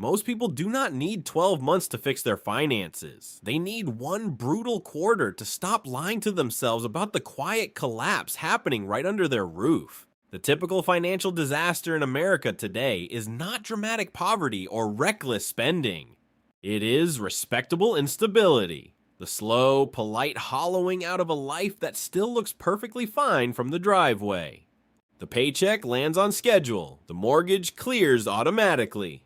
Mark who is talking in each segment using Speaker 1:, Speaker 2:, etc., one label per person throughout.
Speaker 1: Most people do not need 12 months to fix their finances. They need one brutal quarter to stop lying to themselves about the quiet collapse happening right under their roof. The typical financial disaster in America today is not dramatic poverty or reckless spending. It is respectable instability. The slow, polite hollowing out of a life that still looks perfectly fine from the driveway. The paycheck lands on schedule. The mortgage clears automatically.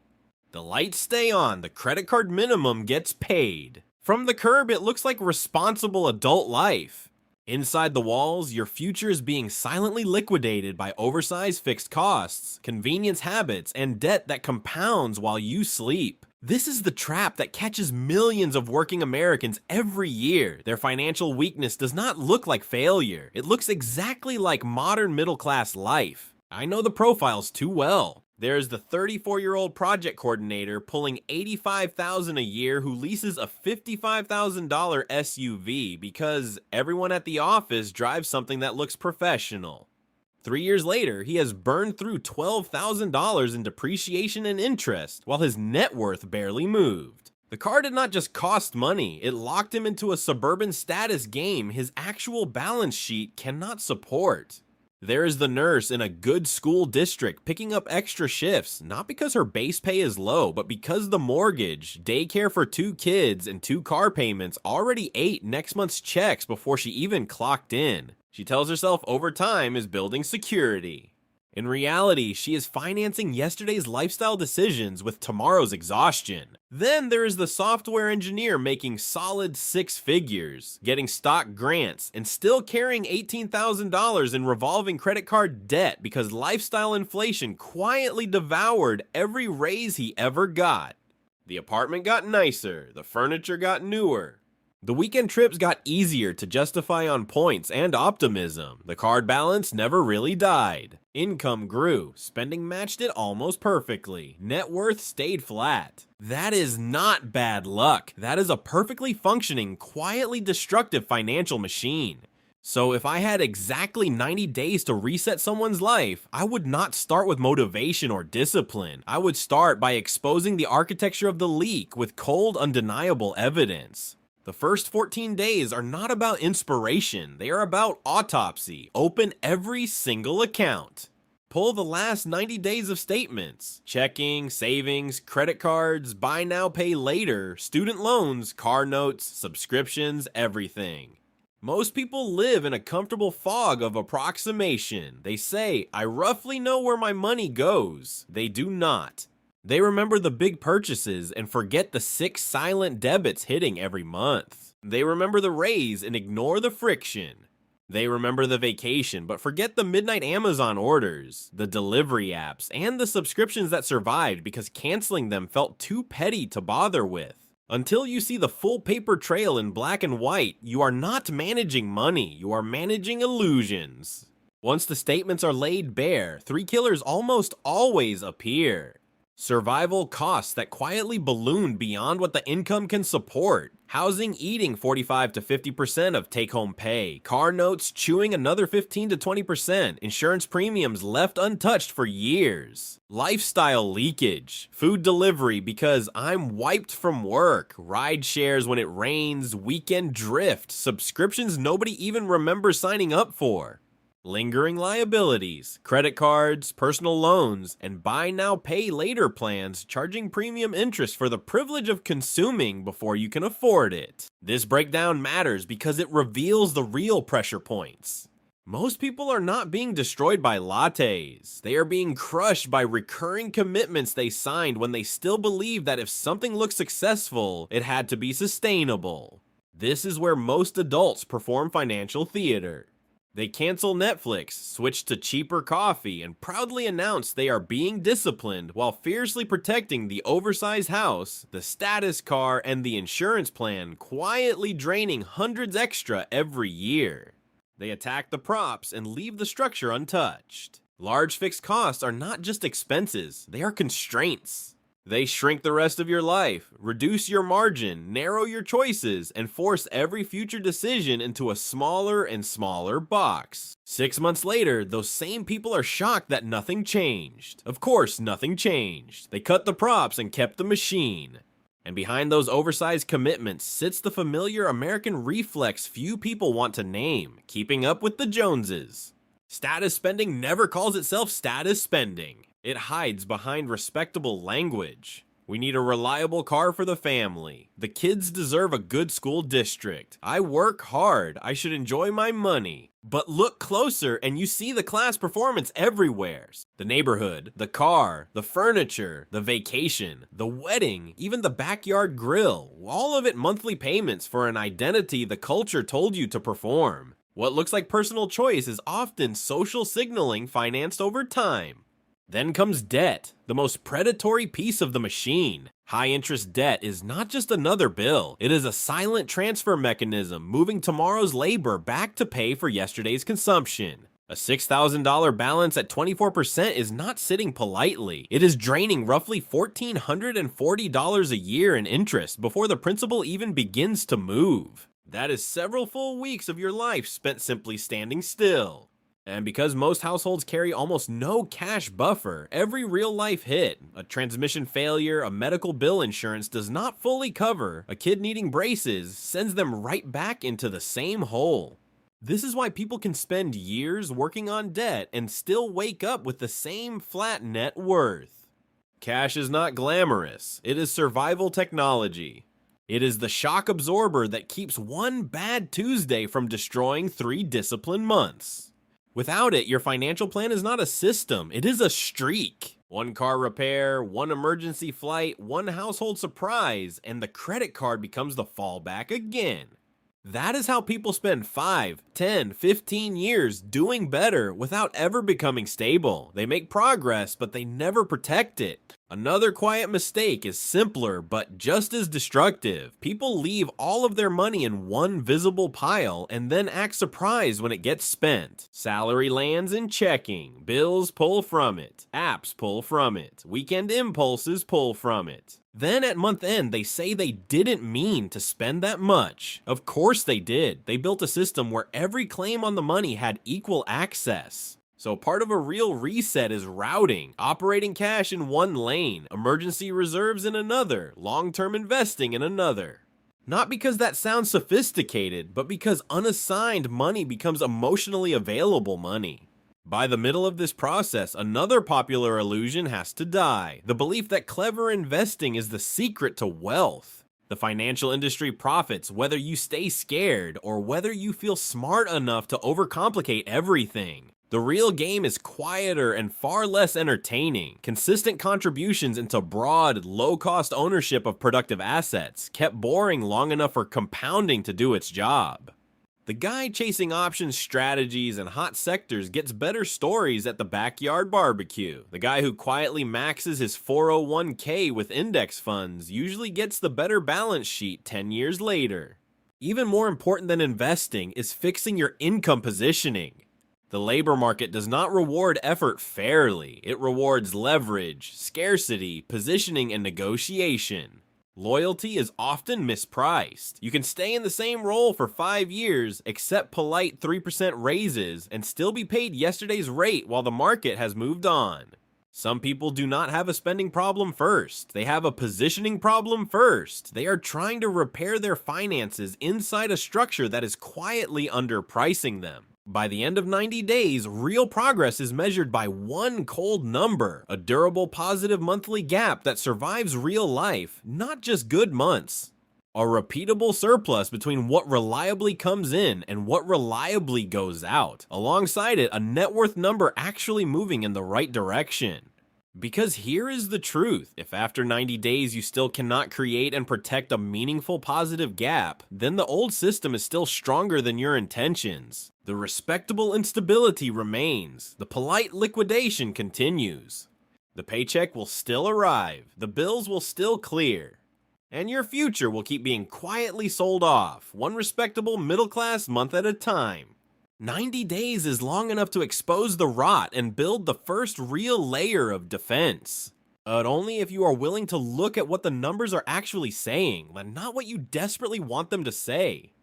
Speaker 1: The lights stay on. The credit card minimum gets paid. From the curb, it looks like responsible adult life. Inside the walls, your future is being silently liquidated by oversized fixed costs, convenience habits, and debt that compounds while you sleep. This is the trap that catches millions of working Americans every year. Their financial weakness does not look like failure. It looks exactly like modern middle-class life. I know the profiles too well. There's the 34-year-old project coordinator pulling $85,000 a year who leases a $55,000 SUV because everyone at the office drives something that looks professional. 3 years later, he has burned through $12,000 in depreciation and interest, while his net worth barely moved. The car did not just cost money, it locked him into a suburban status game his actual balance sheet cannot support. There is the nurse in a good school district picking up extra shifts, not because her base pay is low, but because the mortgage, daycare for 2 kids, and 2 car payments already ate next month's checks before she even clocked in. She tells herself overtime is building security. In reality, she is financing yesterday's lifestyle decisions with tomorrow's exhaustion. Then there is the software engineer making solid 6 figures, getting stock grants, and still carrying $18,000 in revolving credit card debt because lifestyle inflation quietly devoured every raise he ever got. The apartment got nicer, the furniture got newer. The weekend trips got easier to justify on points and optimism. The card balance never really died. Income grew, spending matched it almost perfectly. Net worth stayed flat. That is not bad luck. That is a perfectly functioning, quietly destructive financial machine. So if I had exactly 90 days to reset someone's life, I would not start with motivation or discipline. I would start by exposing the architecture of the leak with cold, undeniable evidence. The first 14 days are not about inspiration, they are about autopsy. Open every single account. Pull the last 90 days of statements. Checking, savings, credit cards, buy now, pay later, student loans, car notes, subscriptions, everything. Most people live in a comfortable fog of approximation. They say, I roughly know where my money goes. They do not. They remember the big purchases and forget the 6 silent debits hitting every month. They remember the raise and ignore the friction. They remember the vacation but forget the midnight Amazon orders, the delivery apps, and the subscriptions that survived because canceling them felt too petty to bother with. Until you see the full paper trail in black and white, you are not managing money, you are managing illusions. Once the statements are laid bare, 3 killers almost always appear. Survival costs that quietly ballooned beyond what the income can support. Housing eating 45 to 50% of take-home pay. Car notes chewing another 15 to 20%. Insurance premiums left untouched for years. Lifestyle leakage. Food delivery because I'm wiped from work. Ride shares when it rains. Weekend drift. Subscriptions nobody even remembers signing up for. Lingering liabilities, credit cards, personal loans, and buy now pay later plans charging premium interest for the privilege of consuming before you can afford it. This breakdown matters because it reveals the real pressure points. Most people are not being destroyed by lattes. They are being crushed by recurring commitments they signed when they still believe that if something looked successful, it had to be sustainable. This is where most adults perform financial theater. They cancel Netflix, switch to cheaper coffee, and proudly announce they are being disciplined while fiercely protecting the oversized house, the status car, and the insurance plan, quietly draining hundreds extra every year. They attack the props and leave the structure untouched. Large fixed costs are not just expenses, they are constraints. They shrink the rest of your life, reduce your margin, narrow your choices, and force every future decision into a smaller and smaller box. 6 months later, those same people are shocked that nothing changed. Of course, nothing changed. They cut the props and kept the machine. And behind those oversized commitments sits the familiar American reflex few people want to name: keeping up with the Joneses. Status spending never calls itself status spending. It hides behind respectable language. We need a reliable car for the family. The kids deserve a good school district. I work hard. I should enjoy my money. But look closer and you see the class performance everywhere. The neighborhood, the car, the furniture, the vacation, the wedding, even the backyard grill. All of it monthly payments for an identity the culture told you to perform. What looks like personal choice is often social signaling financed over time. Then comes debt, the most predatory piece of the machine. High-interest debt is not just another bill. It is a silent transfer mechanism moving tomorrow's labor back to pay for yesterday's consumption. A $6,000 balance at 24% is not sitting politely. It is draining roughly $1,440 a year in interest before the principal even begins to move. That is several full weeks of your life spent simply standing still. And because most households carry almost no cash buffer, every real-life hit, a transmission failure, a medical bill insurance does not fully cover, a kid needing braces sends them right back into the same hole. This is why people can spend years working on debt and still wake up with the same flat net worth. Cash is not glamorous. It is survival technology. It is the shock absorber that keeps one bad Tuesday from destroying 3 disciplined months. Without it, your financial plan is not a system, it is a streak. One car repair, one emergency flight, one household surprise, and the credit card becomes the fallback again. That is how people spend 5, 10, 15 years doing better without ever becoming stable. They make progress, but they never protect it. Another quiet mistake is simpler, but just as destructive. People leave all of their money in one visible pile and then act surprised when it gets spent. Salary lands in checking, bills pull from it, apps pull from it, weekend impulses pull from it. Then at month end, they say they didn't mean to spend that much. Of course they did. They built a system where every claim on the money had equal access. So part of a real reset is routing, operating cash in one lane, emergency reserves in another, long-term investing in another. Not because that sounds sophisticated, but because unassigned money becomes emotionally available money. By the middle of this process, another popular illusion has to die: the belief that clever investing is the secret to wealth. The financial industry profits whether you stay scared or whether you feel smart enough to overcomplicate everything. The real game is quieter and far less entertaining. Consistent contributions into broad, low-cost ownership of productive assets, kept boring long enough for compounding to do its job. The guy chasing options, strategies, and hot sectors gets better stories at the backyard barbecue. The guy who quietly maxes his 401k with index funds usually gets the better balance sheet 10 years later. Even more important than investing is fixing your income positioning. The labor market does not reward effort fairly. It rewards leverage, scarcity, positioning, and negotiation. Loyalty is often mispriced. You can stay in the same role for 5 years, accept polite 3% raises, and still be paid yesterday's rate while the market has moved on. Some people do not have a spending problem first. They have a positioning problem first. They are trying to repair their finances inside a structure that is quietly underpricing them. By the end of 90 days, real progress is measured by one cold number, a durable positive monthly gap that survives real life, not just good months. A repeatable surplus between what reliably comes in and what reliably goes out. Alongside it, a net worth number actually moving in the right direction. Because here is the truth: if after 90 days you still cannot create and protect a meaningful positive gap, then the old system is still stronger than your intentions. The respectable instability remains. The polite liquidation continues. The paycheck will still arrive. The bills will still clear. And your future will keep being quietly sold off, one respectable middle-class month at a time. 90 days is long enough to expose the rot and build the first real layer of defense. But only if you are willing to look at what the numbers are actually saying, and not what you desperately want them to say.